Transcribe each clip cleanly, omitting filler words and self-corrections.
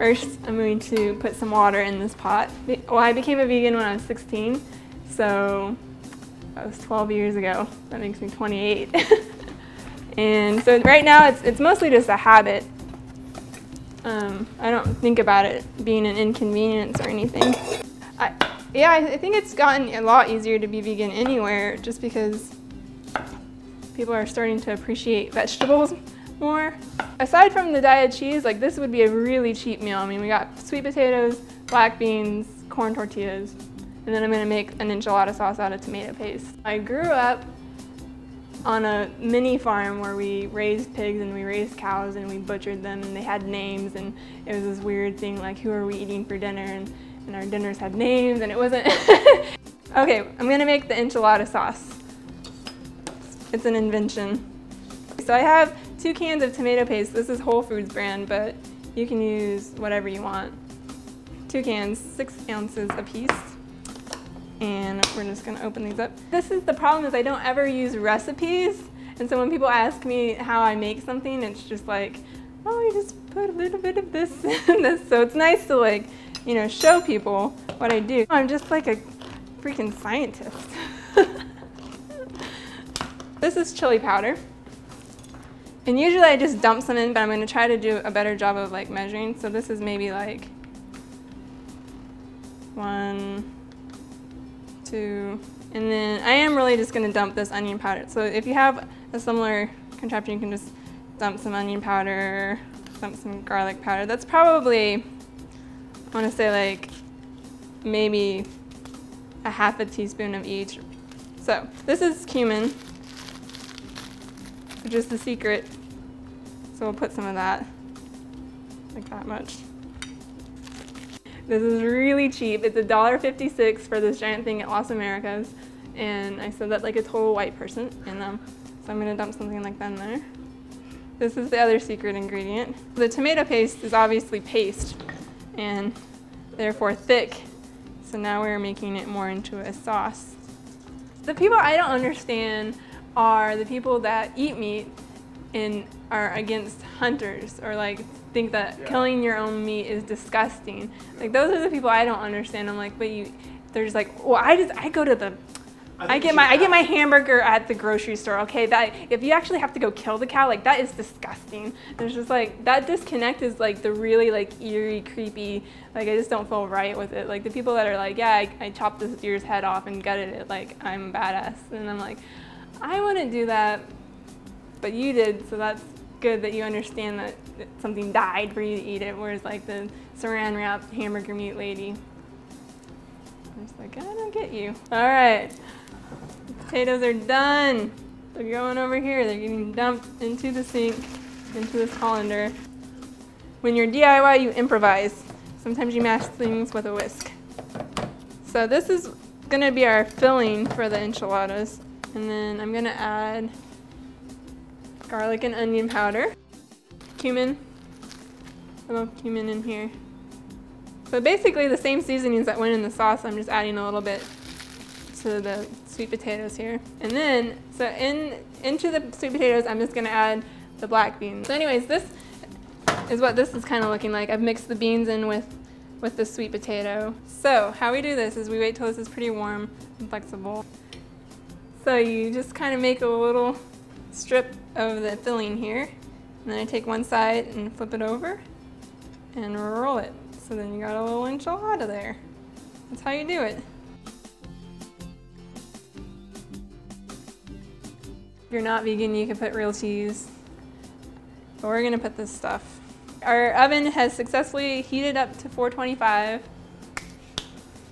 First, I'm going to put some water in this pot. Well, I became a vegan when I was 16, so that was 12 years ago. That makes me 28. And so right now it's mostly just a habit. I don't think about it being an inconvenience or anything. Yeah, I think it's gotten a lot easier to be vegan anywhere just because people are starting to appreciate vegetables more. Aside from the dyed cheese, like this would be a really cheap meal. I mean, we got sweet potatoes, black beans, corn tortillas, and then I'm gonna make an enchilada sauce out of tomato paste. I grew up on a mini farm where we raised pigs and we raised cows and we butchered them and they had names, and it was this weird thing like, who are we eating for dinner? And our dinners had names and it wasn't. Okay, I'm gonna make the enchilada sauce. It's an invention. So I have 2 cans of tomato paste. This is Whole Foods brand, but you can use whatever you want. 2 cans, 6 ounces a piece. And we're just gonna open these up. This is the problem, is I don't ever use recipes. And so when people ask me how I make something, it's just like, oh, you just put a little bit of this and this. So it's nice to, like, you know, show people what I do. I'm just like a freaking scientist. This is chili powder. And usually I just dump some in, but I'm gonna try to do a better job of like measuring. So this is maybe like 1, 2, and then I am really just gonna dump this onion powder. So if you have a similar contraption, you can just dump some onion powder, dump some garlic powder. That's probably, I wanna say like maybe a half a teaspoon of each. So this is cumin, which is the secret. So we'll put some of that, like that much. This is really cheap. It's $1.56 for this giant thing at Las Americas. And I said that like a total white person. And so I'm gonna dump something like that in there. This is the other secret ingredient. The tomato paste is obviously paste and therefore thick. So now we're making it more into a sauce. The people I don't understand are the people that eat meat and are against hunters, or like think that killing your own meat is disgusting. Like those are the people I don't understand. I'm like, but they're just like, well, I go to the, I get my hamburger at the grocery store. Okay, that if you actually have to go kill the cow, like that is disgusting. And it's just like that disconnect is like the really like eerie, creepy. Like I just don't feel right with it. Like the people that are like, yeah, I chopped this deer's head off and gutted it. Like I'm a badass, and I'm like, I wouldn't do that, but you did, so that's good that you understand that something died for you to eat it, whereas like the saran wrapped hamburger meat lady, I'm just like, I don't get you. All right, the potatoes are done. They're going over here. They're getting dumped into the sink, into this colander. When you're DIY, you improvise. Sometimes you mash things with a whisk. So this is gonna be our filling for the enchiladas. And then I'm gonna add garlic and onion powder, cumin, a little cumin in here. So basically the same seasonings that went in the sauce, I'm just adding a little bit to the sweet potatoes here. And then, so into the sweet potatoes, I'm just gonna add the black beans. So anyways, this is what this is kind of looking like. I've mixed the beans in with the sweet potato. So how we do this is we wait till this is pretty warm and flexible. So you just kind of make a little strip of the filling here, and then I take one side and flip it over and roll it. So then you got a little enchilada there. That's how you do it. If you're not vegan, you can put real cheese, but we're gonna put this stuff. Our oven has successfully heated up to 425.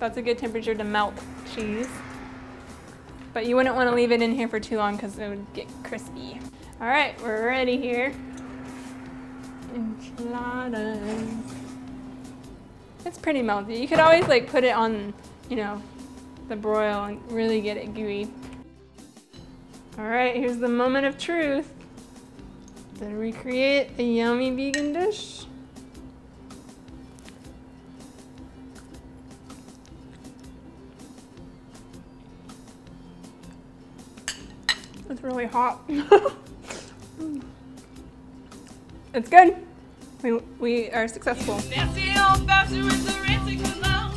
That's a good temperature to melt cheese. But you wouldn't want to leave it in here for too long because it would get crispy. All right, we're ready here. Enchiladas. It's pretty melty. You could always like put it on, you know, the broil and really get it gooey. All right, here's the moment of truth. To recreate a yummy vegan dish. It's really hot. It's good. we are successful. Nasty old bastard with the rancid cologne.